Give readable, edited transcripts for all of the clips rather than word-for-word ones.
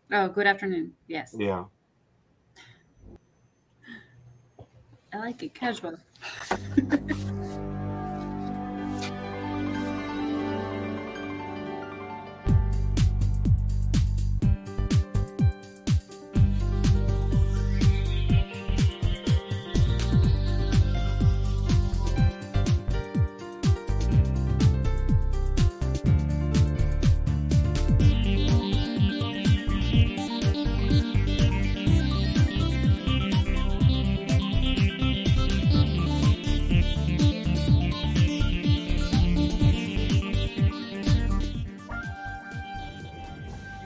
Oh, good afternoon. Yes. Yeah. I like it casual.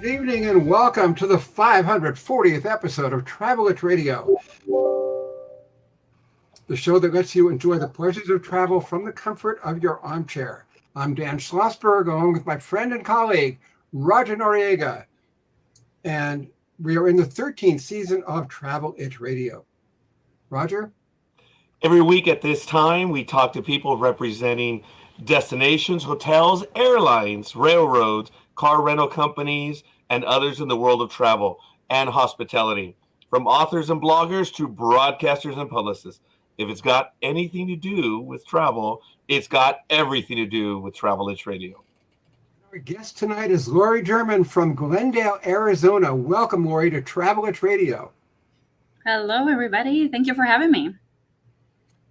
Good evening and welcome to the 540th episode of Travel It Radio, the show that lets you enjoy the pleasures of travel from the comfort of your armchair. I'm Dan Schlossberg, along with my friend and colleague, Roger Noriega, and we are in the 13th season of Travel It Radio. Roger? Every week at this time, we talk to people representing destinations, hotels, airlines, railroads, car rental companies, and others in the world of travel and hospitality, from authors and bloggers to broadcasters and publicists. If it's got anything to do with travel, it's got everything to do with Travel Itch Radio. Our guest tonight is Lori German from Glendale, Arizona. Welcome, Lori, to Travel It Radio. Hello, everybody. Thank you for having me.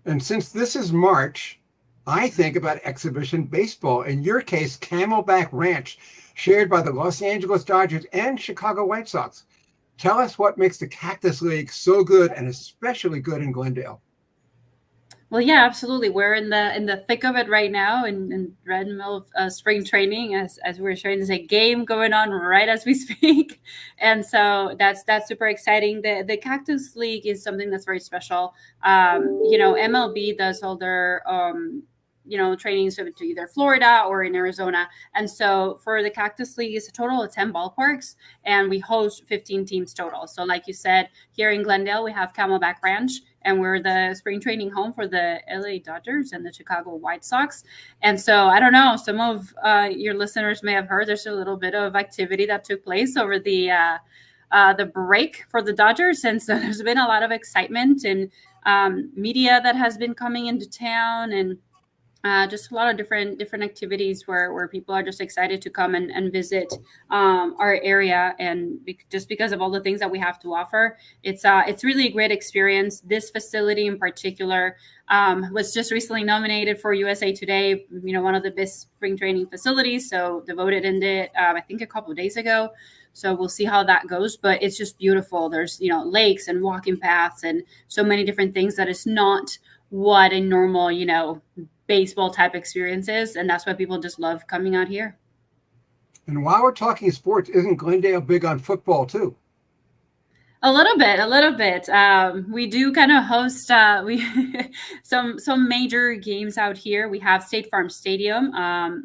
And since this is March, I think about exhibition baseball, in your case, Camelback Ranch, shared by the Los Angeles Dodgers and Chicago White Sox. Tell us what makes the Cactus League so good and especially good in Glendale. Well, yeah, absolutely. We're in the thick of it right now, in right in the middle of spring training, as we're showing. There's a game going on right as we speak, and so that's super exciting. The Cactus League is something that's very special. MLB does all their trainings to either Florida or in Arizona. And so for the Cactus League, it's a total of 10 ballparks, and we host 15 teams total. So like you said, here in Glendale, we have Camelback Ranch, and we're the spring training home for the LA Dodgers and the Chicago White Sox. And so I don't know, some of your listeners may have heard there's a little bit of activity that took place over the break for the Dodgers. And so there's been a lot of excitement and media that has been coming into town, and just a lot of different activities where people are just excited to come and visit our area, and just because of all the things that we have to offer, it's really a great experience. This facility in particular was just recently nominated for USA Today, one of the best spring training facilities. So they voted in it, I think a couple of days ago. So we'll see how that goes, but it's just beautiful. There's lakes and walking paths and so many different things that is not what a normal baseball type experiences, and that's why people just love coming out here. And while we're talking sports, isn't Glendale big on football too? A little bit. We do kind of host we some major games out here. We have State Farm Stadium.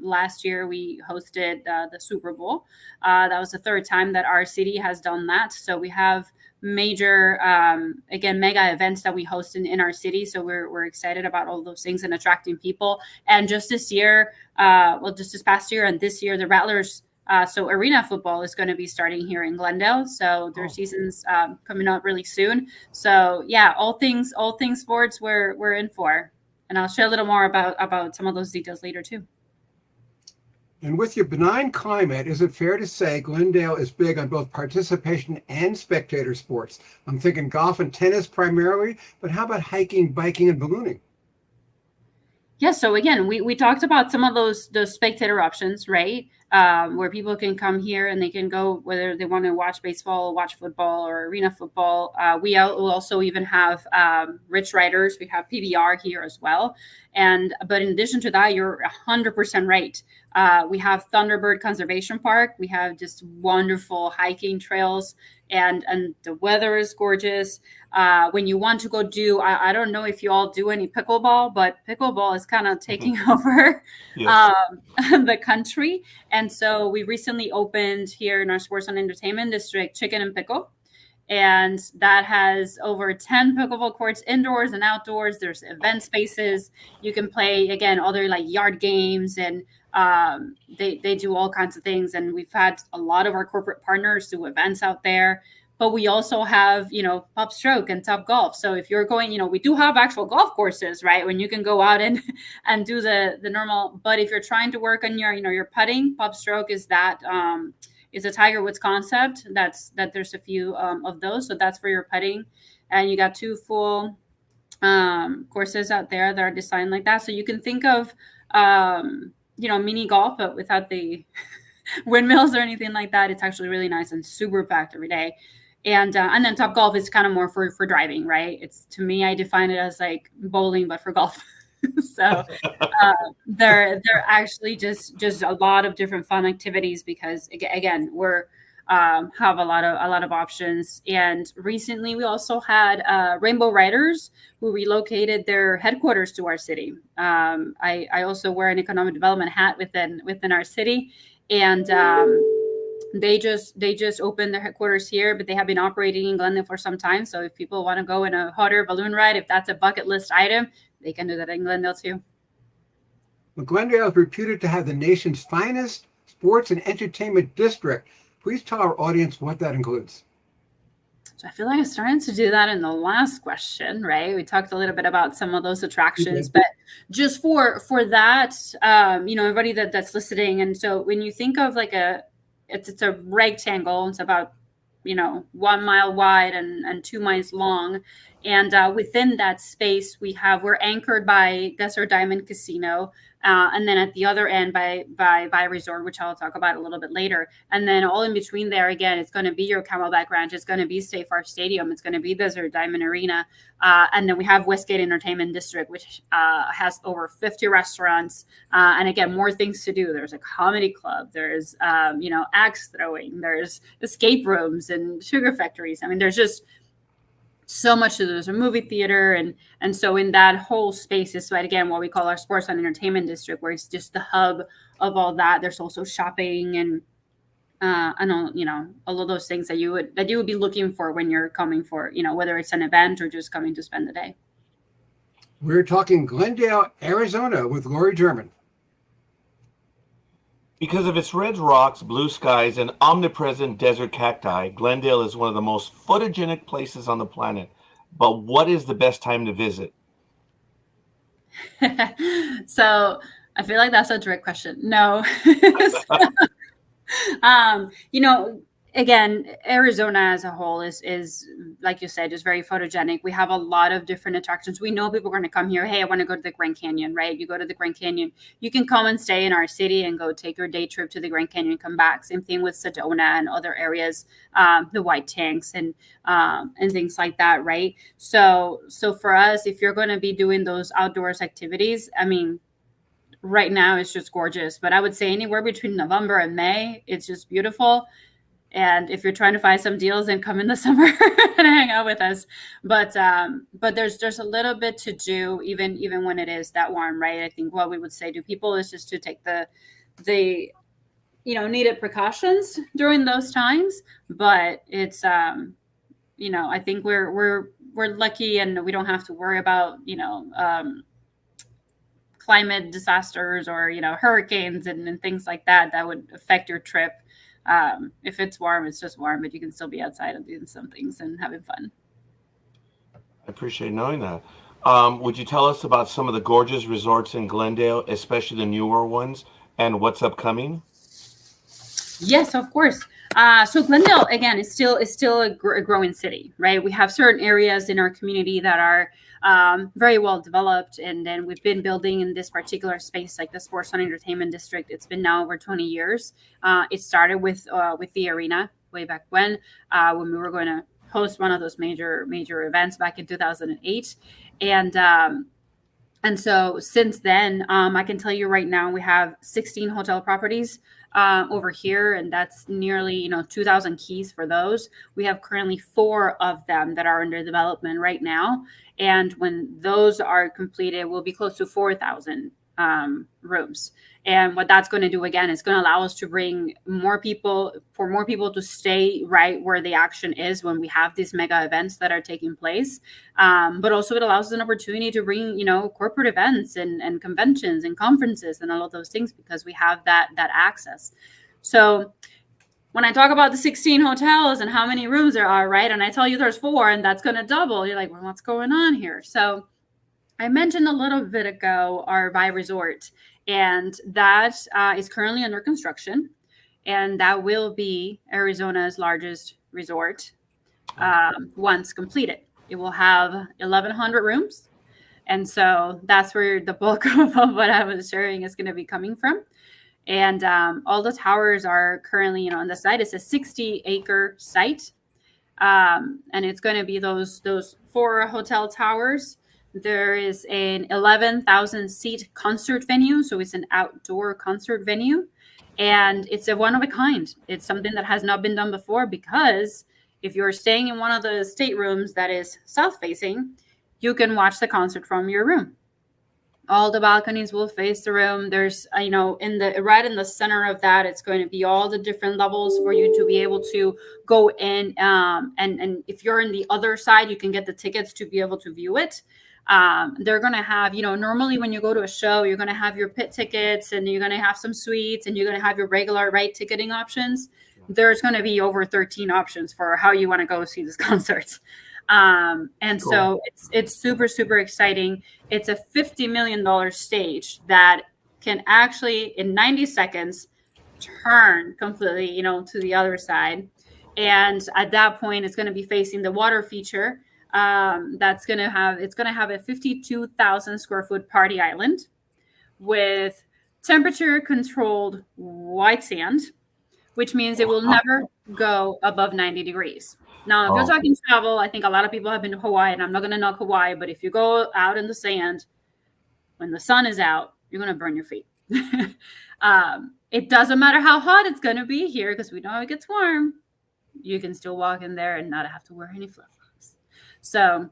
Last year we hosted the Super Bowl. That was the third time that our city has done that. So we have major mega events that we host in our city. So we're excited about all those things and attracting people. And just this year, just this past year and this year, the Rattlers. So arena football is going to be starting here in Glendale. So their season's coming up really soon. So yeah, all things sports we're in for. And I'll share a little more about some of those details later too. And with your benign climate, is it fair to say Glendale is big on both participation and spectator sports? I'm thinking golf and tennis primarily, but how about hiking, biking, and ballooning? Yeah, so again, we talked about some of those spectator options, right? Where people can come here and they can go whether they want to watch baseball, watch football, or arena football. We also even have Rich Riders. We have PBR here as well. But in addition to that, you're 100% right. We have Thunderbird Conservation Park. We have just wonderful hiking trails, and the weather is gorgeous. When you want to go do, I don't know if you all do any pickleball, but pickleball is kind of taking over the country. And so we recently opened here in our sports and entertainment district, Chicken and Pickle. And that has over 10 pickleball courts indoors and outdoors. There's event spaces. You can play, again, other like yard games and They do all kinds of things, and we've had a lot of our corporate partners do events out there. But we also have, Pop Stroke and Top Golf. So if you're going, we do have actual golf courses, right? When you can go out and do the normal. But if you're trying to work on your putting, Pop Stroke is that is a Tiger Woods concept. That there's a few of those. So that's for your putting, and you got 2 full courses out there that are designed like that. So you can think of mini golf, but without the windmills or anything like that. It's actually really nice and super packed every day. And then Top Golf is kind of more for driving, right? It's, to me, I define it as like bowling, but for golf. So they're actually just a lot of different fun activities, because again, we're have a lot of options. And recently we also had Rainbow Riders, who relocated their headquarters to our city. I also wear an economic development hat within our city, and they just opened their headquarters here, but they have been operating in Glendale for some time. So if people want to go in a hot air balloon ride, if that's a bucket list item, they can do that in Glendale too. Well, Glendale is reputed to have the nation's finest sports and entertainment district. Please tell our audience what that includes. So I feel like I'm starting to do that in the last question, right? We talked a little bit about some of those attractions, but just for that, everybody that's listening. And so when you think of like it's a rectangle, it's about 1 mile wide and 2 miles long. And within that space, we're anchored by Desert Diamond Casino. And then at the other end by Resort, which I'll talk about a little bit later. And then all in between there, again, it's going to be your Camelback Ranch. It's going to be State Farm Stadium. It's going to be Desert Diamond Arena. And then we have Westgate Entertainment District, which has over 50 restaurants. And again, more things to do. There's a comedy club. There's, axe throwing. There's escape rooms and sugar factories. I mean, there's just so much to do. There's a movie theater, and so in that whole space is, again, what we call our sports and entertainment district, where it's just the hub of all that. There's also shopping and all of those things that you would be looking for when you're coming for, whether it's an event or just coming to spend the day. We're talking Glendale, Arizona with Lori German. Because of its red rocks, blue skies, and omnipresent desert cacti, Glendale is one of the most photogenic places on the planet. But what is the best time to visit? So I feel like that's a direct question. No. Again, Arizona as a whole is like you said, just very photogenic. We have a lot of different attractions. We know people are going to come here. Hey, I want to go to the Grand Canyon, right? You go to the Grand Canyon. You can come and stay in our city and go take your day trip to the Grand Canyon, come back. Same thing with Sedona and other areas, the White Tanks and things like that, right? So for us, if you're going to be doing those outdoors activities, I mean, right now it's just gorgeous. But I would say anywhere between November and May, it's just beautiful. And if you're trying to find some deals, then come in the summer and hang out with us. But there's a little bit to do even when it is that warm, right? I think what we would say to people is just to take the needed precautions during those times. But it's I think we're lucky, and we don't have to worry about climate disasters or hurricanes and things like that would affect your trip. If it's warm, it's just warm, but you can still be outside and doing some things and having fun. I appreciate knowing that. Would you tell us about some of the gorgeous resorts in Glendale, especially the newer ones, and what's upcoming? Yes, of course. So Glendale, again, is still a growing city, right? We have certain areas in our community that are very well developed, and then we've been building in this particular space, like the Sports and Entertainment District. It's been now over 20 years. It started with the arena way back when we were going to host one of those major events back in 2008, and so since then, I can tell you right now we have 16 hotel properties over here, and that's nearly 2,000 keys for those. We have currently 4 of them that are under development right now, and when those are completed, we'll be close to 4,000 rooms. And what that's going to do again is going to allow us to bring more people to stay right where the action is when we have these mega events that are taking place. But also it allows us an opportunity to bring, corporate events and conventions and conferences and all of those things because we have that access. So when I talk about the 16 hotels and how many rooms there are, right, and I tell you there's 4 and that's going to double, you're like, well, what's going on here? So I mentioned a little bit ago our Vibe Resort, and that is currently under construction, and that will be Arizona's largest resort once completed. It will have 1,100 rooms, and so that's where the bulk of what I was sharing is going to be coming from. And all the towers are currently, on the site. It's a 60-acre site, and it's going to be those 4 hotel towers. There is an 11,000 seat concert venue. So it's an outdoor concert venue, and it's a one of a kind. It's something that has not been done before, because if you're staying in one of the staterooms that is south facing, you can watch the concert from your room. All the balconies will face the room. There's, right in the center of that, it's going to be all the different levels for you to be able to go in. And if you're in the other side, you can get the tickets to be able to view it. They're going to have, normally when you go to a show, you're going to have your pit tickets and you're going to have some suites and you're going to have your regular ticketing options. There's going to be over 13 options for how you want to go see this concert. And cool. So it's super, super exciting. It's a $50 million stage that can actually in 90 seconds turn completely, to the other side. And at that point, it's going to be facing the water feature. It's going to have a 52,000 square foot party island with temperature controlled white sand, which means it will never go above 90 degrees. Now, if you're talking travel, I think a lot of people have been to Hawaii, and I'm not going to knock Hawaii, but if you go out in the sand, when the sun is out, you're going to burn your feet. It doesn't matter how hot it's going to be here, because we know it gets warm. You can still walk in there and not have to wear any flip-flops. So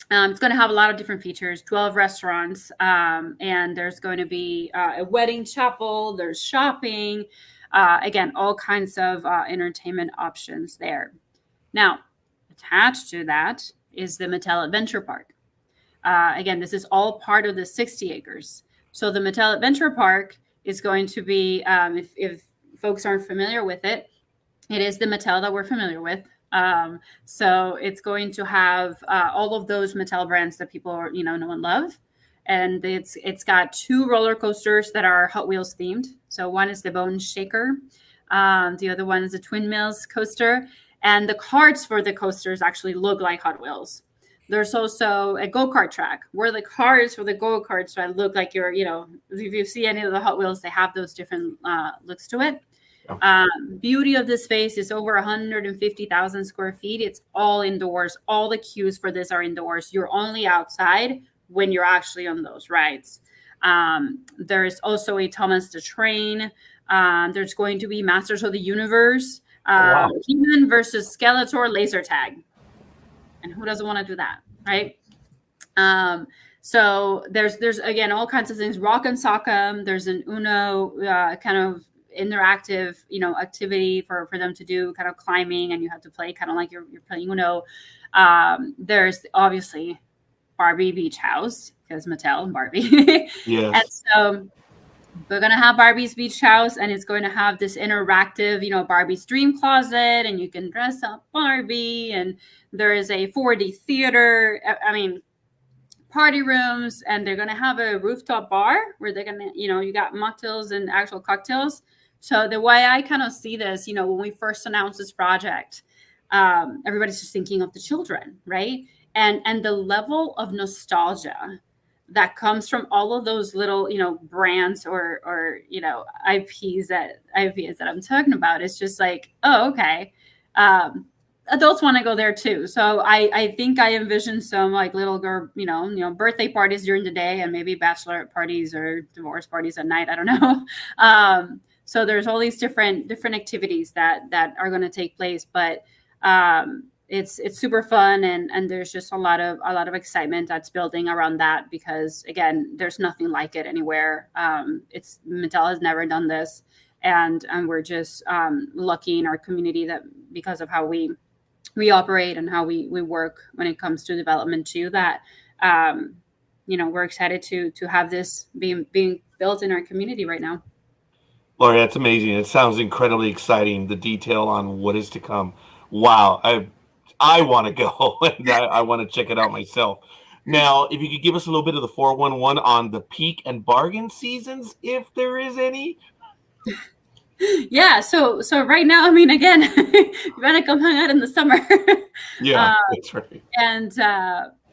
it's going to have a lot of different features, 12 restaurants, and there's going to be a wedding chapel, there's shopping, again, all kinds of entertainment options there. Now, attached to that is the Mattel Adventure Park. Again, this is all part of the 60 acres. So the Mattel Adventure Park is going to be, if folks aren't familiar with it, it is the Mattel that we're familiar with. So it's going to have all of those Mattel brands that people are, know and love. And it's got 2 roller coasters that are Hot Wheels themed. So one is the Bone Shaker. The other one is the Twin Mills coaster. And the carts for the coasters actually look like Hot Wheels. There's also a go-kart track where the cars for the go-karts look like if you see any of the Hot Wheels, they have those different looks to it. Beauty of this space is over 150,000 square feet. It's all indoors. All the queues for this are indoors. You're only outside when you're actually on those rides. There's also a Thomas the Train. There's going to be Masters of the Universe. He-Man versus Skeletor laser tag. And who doesn't want to do that, right? So there's again all kinds of things. Rock and Sock'em. There's an Uno kind of interactive, activity for them to do, kind of climbing, and you have to play kind of like you're playing Uno. There's obviously Barbie Beach House, because Mattel and Barbie. Yes. And so we're going to have Barbie's Beach House, and it's going to have this interactive, Barbie's Dream Closet, and you can dress up Barbie, and there is a 4D theater, party rooms, and they're going to have a rooftop bar where they're going to, you got mocktails and actual cocktails. So the way I kind of see this, when we first announced this project, everybody's just thinking of the children, right? And the level of nostalgia that comes from all of those little, brands or IPs that I'm talking about. It's just like, oh, okay. Adults want to go there too. So I think I envision some like little girl, birthday parties during the day and maybe bachelorette parties or divorce parties at night. I don't know. So there's all these different activities that are going to take place, but it's super fun, and there's just a lot of excitement that's building around that, because again, there's nothing like it anywhere. It's Mattel has never done this, and we're just lucky in our community that because of how we operate and how we work when it comes to development too, that we're excited to have this being built in our community right now. Lori, that's amazing. It sounds incredibly exciting. The detail on what is to come. Wow, I want to go and I want to check it out myself. Now, if you could give us a little bit of the 411 on the peak and bargain seasons, if there is any. Yeah, so right now, I mean, again, you gotta come hang out in the summer. Yeah, that's right.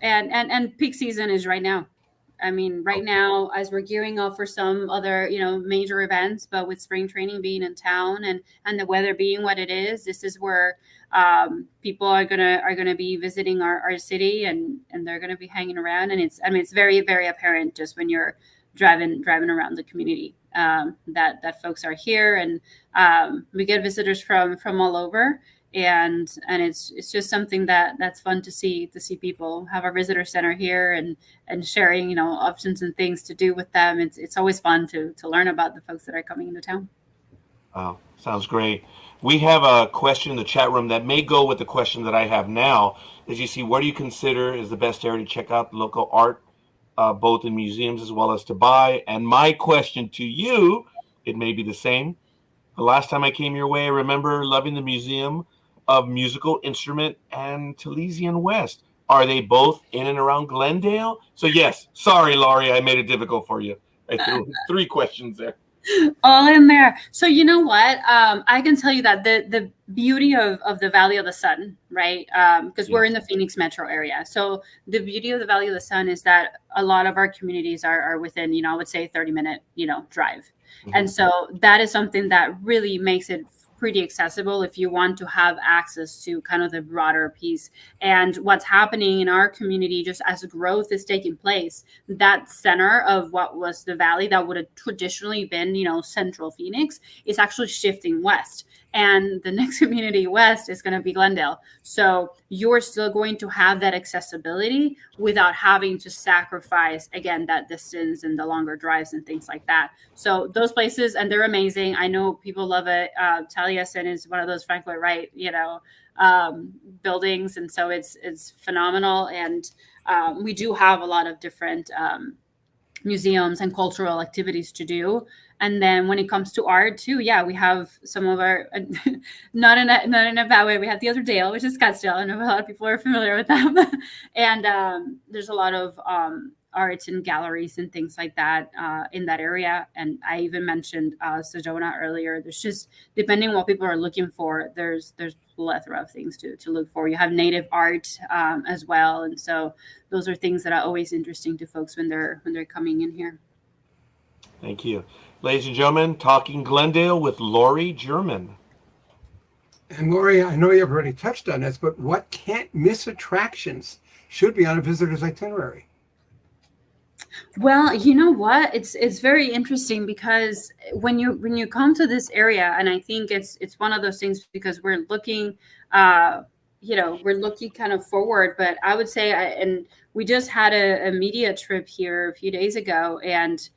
And peak season is right now. I mean, right now, as we're gearing up for some other, major events, but with spring training being in town and the weather being what it is, this is where people are gonna be visiting our city, and they're gonna be hanging around. And it's very, very apparent just when you're driving around the community that folks are here, and we get visitors from all over. And it's just something that's fun to see people have our visitor center here and sharing options and things to do with them. It's always fun to learn about the folks that are coming into town. Wow, sounds great. We have a question in the chat room that may go with the question that I have now. As you see, where do you consider is the best area to check out local art, both in museums as well as to buy? And my question to you, it may be the same. The last time I came your way, I remember loving the Museum of Musical Instrument and Talesian West. Are they both in and around Glendale? So yes, sorry, Laurie, I made it difficult for you. I threw 3 questions there. All in there. So you know what? I can tell you that the beauty of the Valley of the Sun, right? Because we're in the Phoenix metro area. So the beauty of the Valley of the Sun is that a lot of our communities are within, I would say 30-minute, drive. Mm-hmm. And so that is something that really makes it pretty accessible if you want to have access to kind of the broader piece. And what's happening in our community, just as growth is taking place, that center of what was the valley that would have traditionally been, central Phoenix, is actually shifting west. And the next community west is going to be Glendale. So you're still going to have that accessibility without having to sacrifice, again, that distance and the longer drives and things like that. So those places, and they're amazing. I know people love it. Taliesin is one of those Frank Lloyd Wright, buildings. And so it's phenomenal. And we do have a lot of different museums and cultural activities to do. And then when it comes to art too, yeah, we have some of our, not in a bad way, we have the other Dale, which is Scottsdale. I know a lot of people are familiar with them. And there's a lot of arts and galleries and things like that in that area. And I even mentioned Sedona earlier. There's just, depending on what people are looking for, there's plethora of things to look for. You have native art as well. And so those are things that are always interesting to folks when they're coming in here. Thank you. Ladies and gentlemen, Talking Glendale with Laurie German. And Laurie, I know you've already touched on this, but what can't miss attractions should be on a visitor's itinerary? Well, you know what? It's very interesting because when you come to this area, and I think it's one of those things because we're looking, we're looking kind of forward. But I would say, and we just had a media trip here a few days ago, and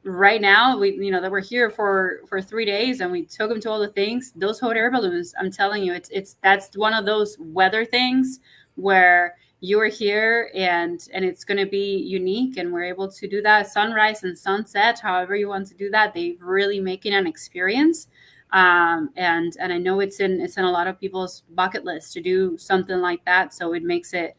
right now that we're here for 3 days, and we took them to all the things. Those hot air balloons, I'm telling you, that's one of those weather things where you're here and it's going to be unique, and we're able to do that sunrise and sunset, however you want to do that. They really make it an experience. And I know it's in a lot of people's bucket list to do something like that. So it makes it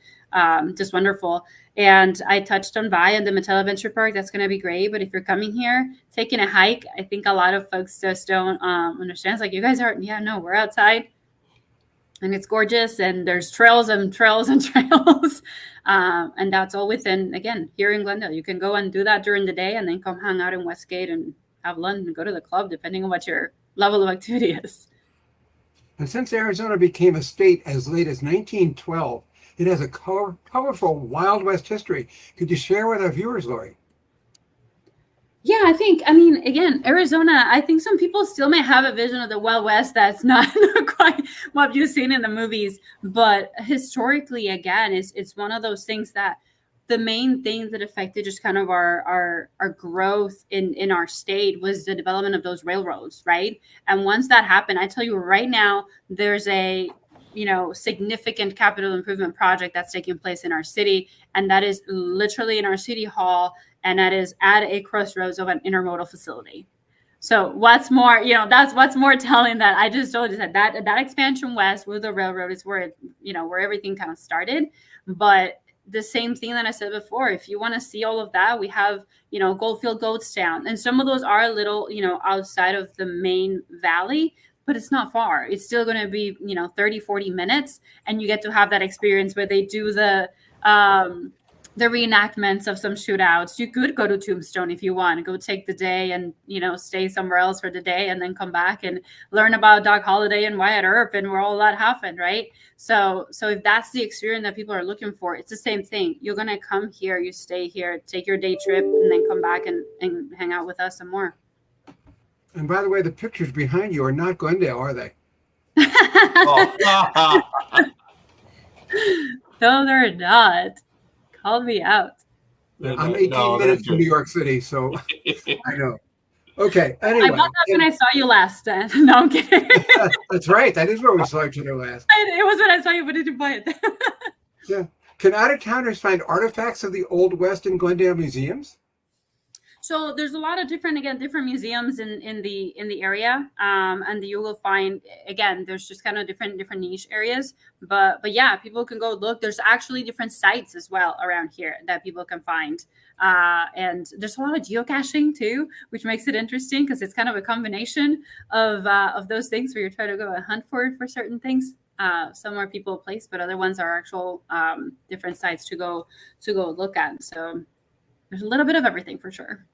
just wonderful. And I touched on Vi and the Mattel Adventure Park. That's going to be great. But if you're coming here, taking a hike, I think a lot of folks just don't understand. It's like, you guys aren't, no, we're outside. And it's gorgeous, and there's trails and trails and trails. And that's all within, again, here in Glendale. You can go and do that during the day and then come hang out in Westgate and have lunch and go to the club, depending on what your level of activity is. And since Arizona became a state as late as 1912, it has a colorful Wild West history. Could you share with our viewers, Laurie? Yeah, I mean, again, Arizona, I think some people still may have a vision of the Wild West that's not quite what you've seen in the movies. But historically, again, it's one of those things that the main things that affected just kind of our growth in our state was the development of those railroads, right? And once that happened, I tell you right now, there's a significant capital improvement project that's taking place in our city, and that is literally in our city hall, and that is at a crossroads of an intermodal facility. So what's more, that's what's more telling that I just told you that expansion west with the railroad is where where everything kind of started. But the same thing that I said before, if you want to see all of that, we have Goldfield Goatstown, and some of those are a little outside of the main valley, but it's not far. It's still going to be 30-40 minutes, and you get to have that experience where they do the reenactments of some shootouts. You could go to Tombstone if you want, go take the day and stay somewhere else for the day, and then come back and learn about Doc Holliday and Wyatt Earp and where all that happened, right? So if that's the experience that people are looking for, it's the same thing. You're gonna come here, you stay here, take your day trip, and then come back and hang out with us some more. And by the way, the pictures behind you are not Glendale, are they? Oh. No, they're not. Call me out. I'm 18 minutes from New York City, so I know. Okay, anyway. I bought that when I saw you last. No, I'm kidding. That's right. That is where we saw each other last. It was when I saw you, but did you buy it? Yeah. Can out-of-towners find artifacts of the Old West in Glendale museums? So there's a lot of different museums in the area, and you will find, again, there's just kind of different niche areas. But yeah, people can go look. There's actually different sites as well around here that people can find, and there's a lot of geocaching too, which makes it interesting because it's kind of a combination of those things where you're trying to go and hunt for certain things. Some are people place, but other ones are actual different sites to go look at. So there's a little bit of everything for sure.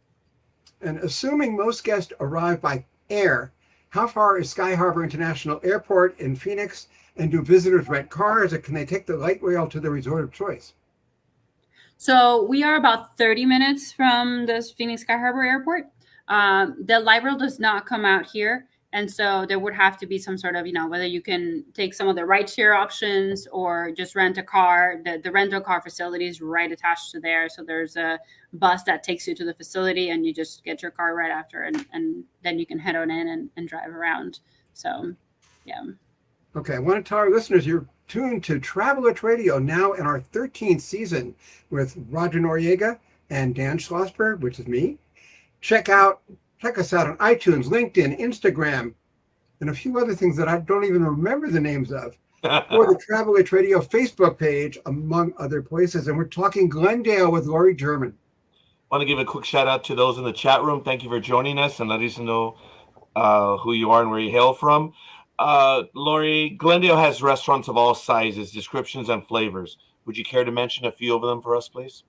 And assuming most guests arrive by air, how far is Sky Harbor International Airport in Phoenix? And do visitors rent cars, or can they take the light rail to the resort of choice? So we are about 30 minutes from the Phoenix Sky Harbor Airport. The light rail does not come out here. And so there would have to be some sort of, whether you can take some of the rideshare options or just rent a car. The rental car facility is right attached to there. So there's a bus that takes you to the facility, and you just get your car right after, and then you can head on in and drive around. So, yeah. Okay, I want to tell our listeners you're tuned to Travelers Radio, now in our 13th season with Roger Noriega and Dan Schlossberg, which is me. Check us out on iTunes, LinkedIn, Instagram, and a few other things that I don't even remember the names of, or the Travelers Radio Facebook page, among other places. And we're talking Glendale with Lori German. I want to give a quick shout out to those in the chat room. Thank you for joining us and letting us know who you are and where you hail from. Lori, Glendale has restaurants of all sizes, descriptions, and flavors. Would you care to mention a few of them for us, please?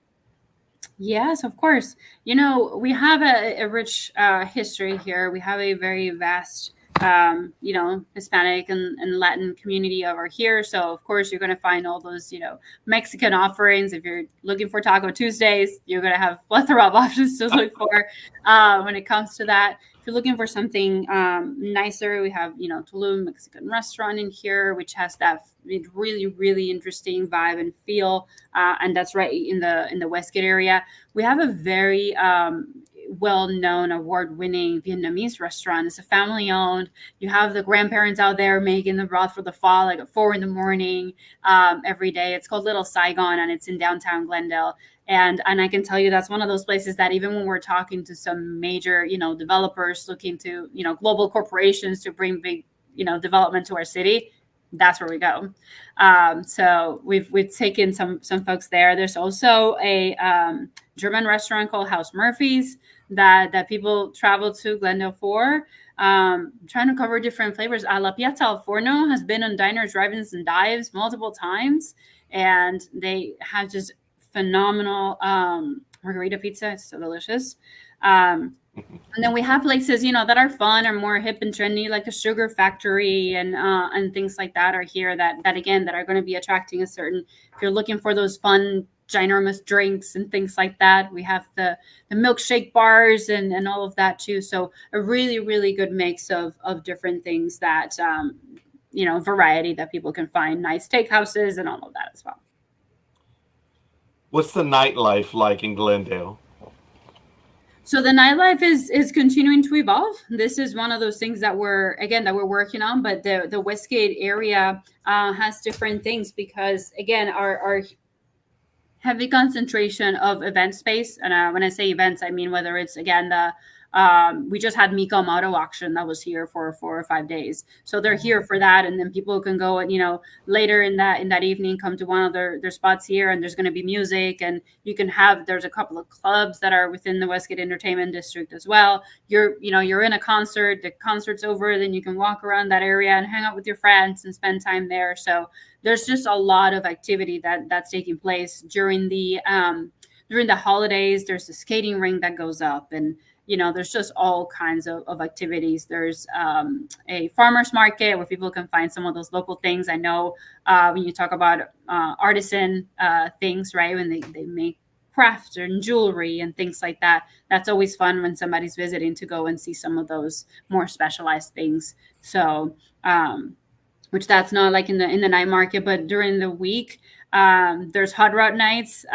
Yes, of course. We have a rich history here. We have a very vast, Hispanic and Latin community over here. So, of course, you're going to find all those, Mexican offerings. If you're looking for Taco Tuesdays, you're going to have a plethora of options to look for when it comes to that. If you're looking for something nicer, we have, Tulum Mexican restaurant in here, which has that really, really interesting vibe and feel. And that's right in the Westgate area. We have a very well-known, award-winning Vietnamese restaurant. It's a family-owned. You have the grandparents out there making the broth for the fall, like at 4 a.m. Every day. It's called Little Saigon, and it's in downtown Glendale. And I can tell you that's one of those places that even when we're talking to some major, developers looking to, global corporations to bring big, development to our city, that's where we go. So we've taken some folks there. There's also a German restaurant called House Murphy's that people travel to Glendale for. Trying to cover different flavors. La Piazza al Forno has been on Diners, Drive-ins, and Dives multiple times, and they have just phenomenal margarita pizza. It's so delicious. And then we have places, that are fun or more hip and trendy, like the Sugar Factory and things like that are here that again, that are going to be attracting a certain, if you're looking for those fun, ginormous drinks and things like that. We have the milkshake bars and all of that too. So a really, really good mix of different things that, variety that people can find, nice steakhouses and all of that as well. What's the nightlife like in Glendale? So the nightlife is continuing to evolve. This is one of those things that we're working on, but the Westgate area has different things because, again, our heavy concentration of event space. And when I say events, I mean whether it's, again, we just had Mecum Auto Auction that was here for 4 or 5 days. So they're here for that. And then people can go and, later in that evening, come to one of their spots here, and there's going to be music, and there's a couple of clubs that are within the Westgate Entertainment District as well. You're in a concert, the concert's over, then you can walk around that area and hang out with your friends and spend time there. So there's just a lot of activity that's taking place during the holidays. There's a skating rink that goes up, and there's just all kinds of activities. There's a farmer's market where people can find some of those local things. I know when you talk about artisan things, right, when they make crafts and jewelry and things like that, that's always fun when somebody's visiting to go and see some of those more specialized things. So, which that's not like in the night market, but during the week, there's hot rod nights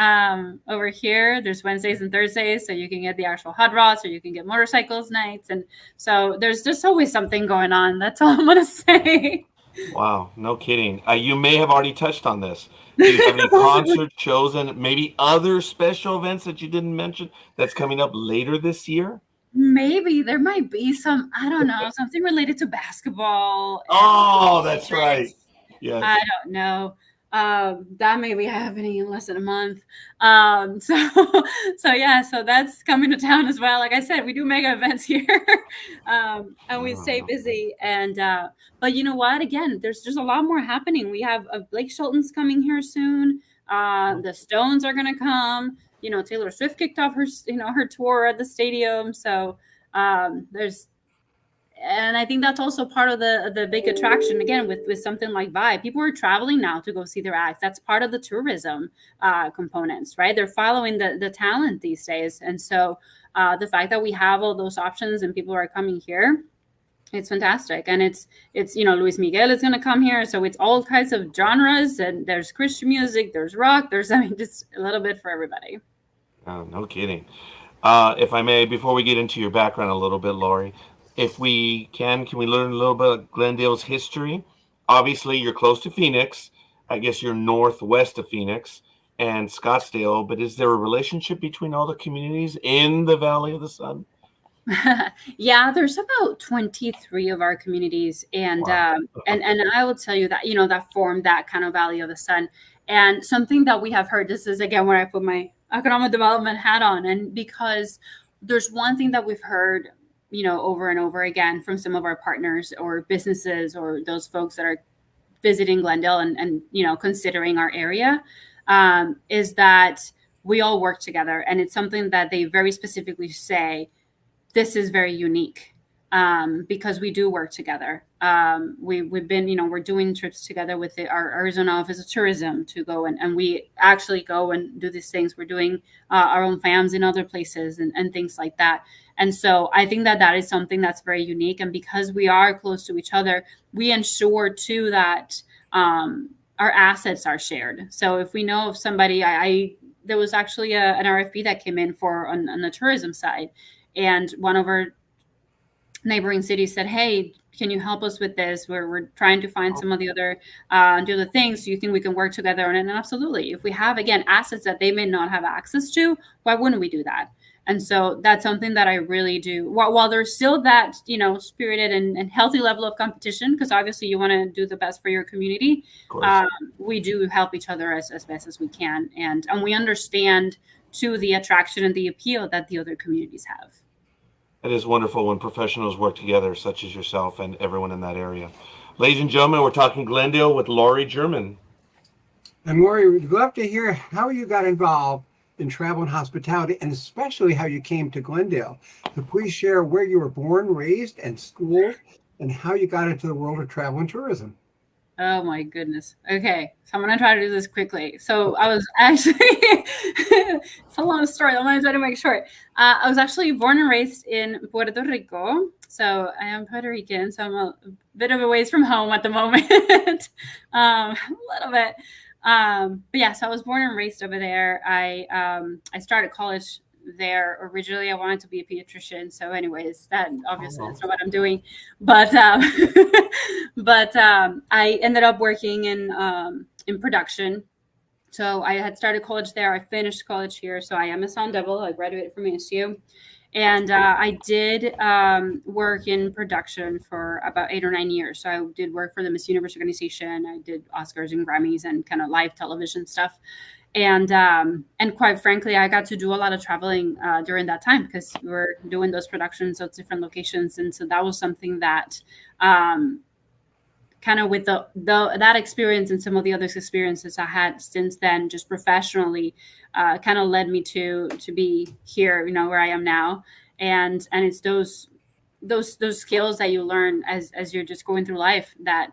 over here. There's Wednesdays and Thursdays, so you can get the actual hot rods, or you can get motorcycles nights. And so there's just always something going on. That's all I'm going to say. Wow, no kidding. You may have already touched on this. Do you have any concert shows and maybe other special events that you didn't mention that's coming up later this year? Maybe there might be some, I don't know, something related to basketball. Oh, that's right. Yes. I don't know. That may be happening in less than a month. So that's coming to town as well. Like I said, we do mega events here, and we stay busy. And but you know what? Again, there's just a lot more happening. We have Blake Shelton's coming here soon. The Stones are going to come. Taylor Swift kicked off her tour at the stadium. So and I think that's also part of the big attraction, again, with something like Vibe. People are traveling now to go see their acts. That's part of the tourism components, right? They're following the talent these days. And so the fact that we have all those options and people are coming here, it's fantastic. And it's Luis Miguel is going to come here. So it's all kinds of genres, and there's Christian music, there's rock, there's, just a little bit for everybody. Oh, no kidding. If I may, before we get into your background a little bit, Lori, if we can we learn a little bit of Glendale's history? Obviously, you're close to Phoenix. I guess you're northwest of Phoenix and Scottsdale, but is there a relationship between all the communities in the Valley of the Sun? Yeah, there's about 23 of our communities, and Wow. and I will tell you that that form that kind of Valley of the Sun. And something that we have heard, this is again where I put my economic development hat on, and because there's one thing that we've heard over and over again from some of our partners or businesses or those folks that are visiting Glendale and considering our area, is that we all work together. And it's something that they very specifically say, this is very unique, because we do work together. We've been, we're doing trips together with our Arizona Office of Tourism to go and we actually go and do these things. We're doing our own FAMs in other places and things like that. And so I think that is something that's very unique. And because we are close to each other, we ensure too that our assets are shared. So if we know of somebody, there was actually an RFP that came in on the tourism side, and one of our neighboring cities said, hey, can you help us with this? We're trying to find some of the other things. Do you think we can work together? And absolutely. If we have, again, assets that they may not have access to, why wouldn't we do that? And so that's something that I really do. While there's still that, spirited and healthy level of competition, because obviously you want to do the best for your community, we do help each other as best as we can. And we understand, too, the attraction and the appeal that the other communities have. It is wonderful when professionals work together, such as yourself and everyone in that area. Ladies and gentlemen, we're talking Glendale with Lori German. And Lori, we'd love to hear how you got involved in travel and hospitality, and especially how you came to Glendale. So please share where you were born, raised, and schooled, and how you got into the world of travel and tourism. Oh my goodness. Okay, so I'm gonna try to do this quickly. So I was actually it's a long story. I'm gonna try to make short. I was actually born and raised in Puerto Rico. So I am Puerto Rican. So I'm a bit of a ways from home at the moment, a little bit. But yeah, so I was born and raised over there. I started college there. Originally I wanted to be a pediatrician, so anyways, that obviously that's not what I'm doing, but I ended up working in production. So I had started college there. I finished college here, so I am a Sun Devil. I graduated from ASU, and I did work in production for about 8 or 9 years. So I did work for the Miss Universe organization. I did Oscars and Grammys and kind of live television stuff. And quite frankly, I got to do a lot of traveling during that time because we were doing those productions at different locations, and so that was something that kind of with that experience and some of the other experiences I had since then, just professionally, kind of led me to be here, where I am now, and it's those skills that you learn as you're just going through life that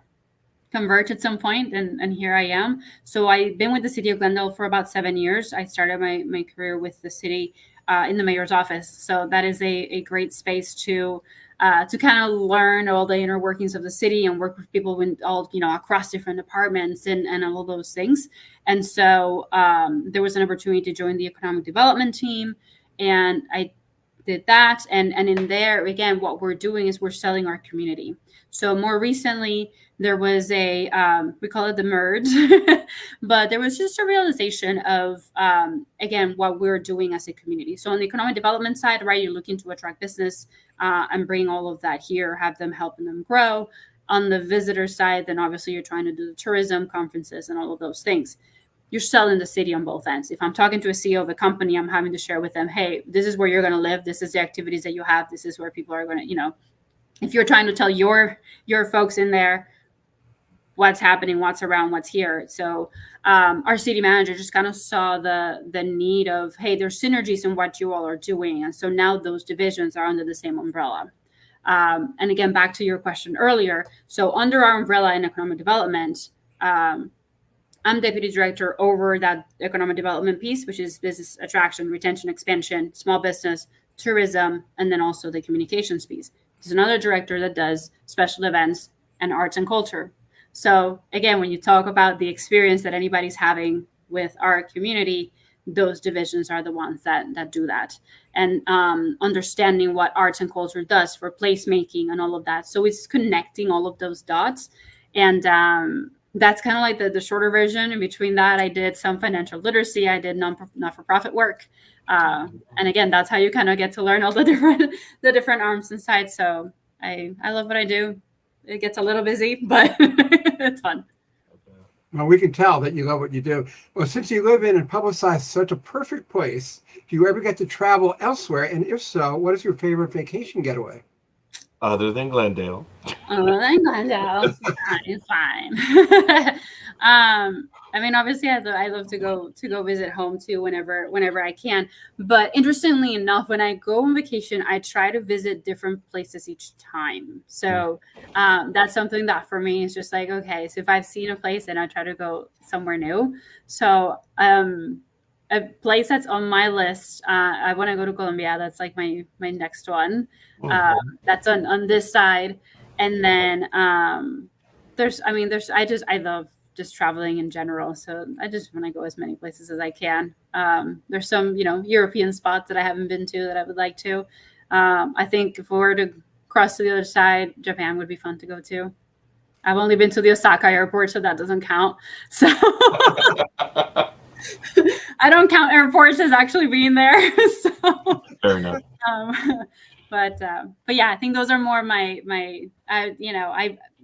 convert at some point, and here I am. So I've been with the city of Glendale for about 7 years. I started my career with the city in the mayor's office. So that is a great space to kind of learn all the inner workings of the city and work with people in all, across different departments and all those things. And so there was an opportunity to join the economic development team, and I did that. And in there, again, what we're doing is we're selling our community. So more recently, there was we call it the merge, but there was just a realization of, again, what we're doing as a community. So on the economic development side, right, you're looking to attract business and bring all of that here, have them helping them grow. On the visitor side, then obviously you're trying to do the tourism, conferences, and all of those things. You're selling the city on both ends. If I'm talking to a CEO of a company, I'm having to share with them, hey, this is where you're going to live. This is the activities that you have. This is where people are going to, if you're trying to tell your folks in there what's happening, what's around, what's here. So our city manager just kind of saw the need of, hey, there's synergies in what you all are doing. And so now those divisions are under the same umbrella. And again, back to your question earlier. So under our umbrella in economic development, I'm deputy director over that economic development piece, which is business attraction, retention, expansion, small business, tourism, and then also the communications piece. There's another director that does special events and arts and culture. So again, when you talk about the experience that anybody's having with our community, those divisions are the ones that do that. And understanding what arts and culture does for placemaking and all of that. So it's connecting all of those dots. And that's kind of like the shorter version. In between that, I did some financial literacy. I did not-for-profit work. And again, that's how you kind of get to learn all the different arms and sides. So I love what I do. It gets a little busy, but it's fun. Well, we can tell that you love what you do. Well, since you live in and publicize such a perfect place, do you ever get to travel elsewhere? And if so, what is your favorite vacation getaway? Other than Glendale. Other than Glendale, it's fine. I mean, obviously, I love to go visit home too whenever I can. But interestingly enough, when I go on vacation, I try to visit different places each time. So that's something that for me is just like, okay, so if I've seen a place, then I try to go somewhere new. So a place that's on my list, I want to go to Colombia. That's like my next one. That's on this side. And then I love just traveling in general. So I just want to go as many places as I can. There's some, European spots that I haven't been to that I would like to. I think if we were to cross to the other side, Japan would be fun to go to. I've only been to the Osaka airport, so that doesn't count. So I don't count airports as actually being there. So fair enough. But yeah, I think those are more my I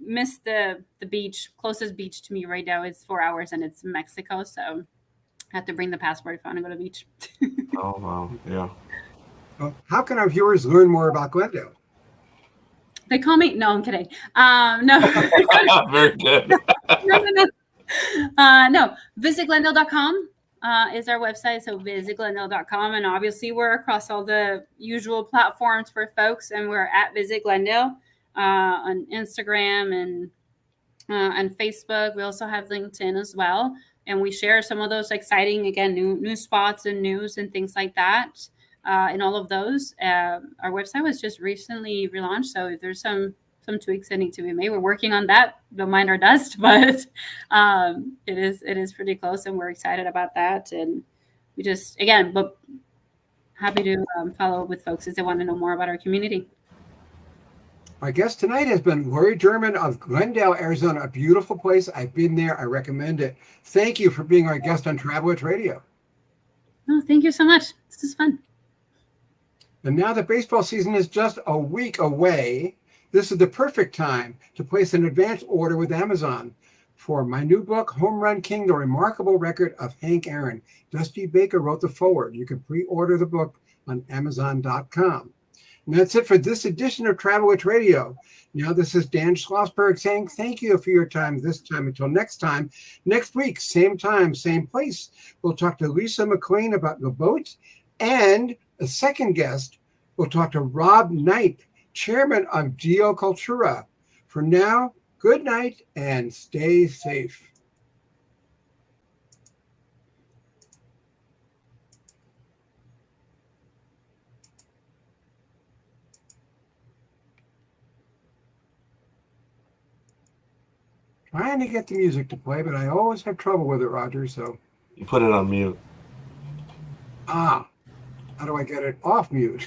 miss the beach. Closest beach to me right now is 4 hours, and it's Mexico. So I have to bring the passport if I want to go to the beach. Oh wow, yeah. Well, how can our viewers learn more about Glendale? They call me. No, I'm kidding. No. Very good. No. VisitGlendale.com. Is our website. So visitglendale.com. And obviously we're across all the usual platforms for folks, and we're at Visit Glendale on Instagram and and Facebook. We also have LinkedIn as well, and we share some of those exciting, again, new spots and news and things like that. In all of those, our website was just recently relaunched, so if there's some tweaks that need to be made, we're working on that. Don't mind our dust, but it is pretty close, and we're excited about that. And we just, again, but happy to follow up with folks as they want to know more about our community. Our guest tonight has been Lori German of Glendale, Arizona, a beautiful place. I've been there. I recommend it. Thank you for being our guest on Travelers Radio. Oh, thank you so much. This is fun. And now that baseball season is just a week away, this is the perfect time to place an advance order with Amazon for my new book, Home Run King, The Remarkable Record of Hank Aaron. Dusty Baker wrote the foreword. You can pre-order the book on Amazon.com. And that's it for this edition of Travelers Radio. Now, this is Dan Schlossberg saying thank you for your time this time. Until next time, next week, same time, same place, we'll talk to Lisa McLean about the boat. And a second guest, we'll talk to Rob Knight, chairman of Geocultura. For now, good night and stay safe. Trying to get the music to play, but I always have trouble with it, Roger, so. You put it on mute. How do I get it off mute?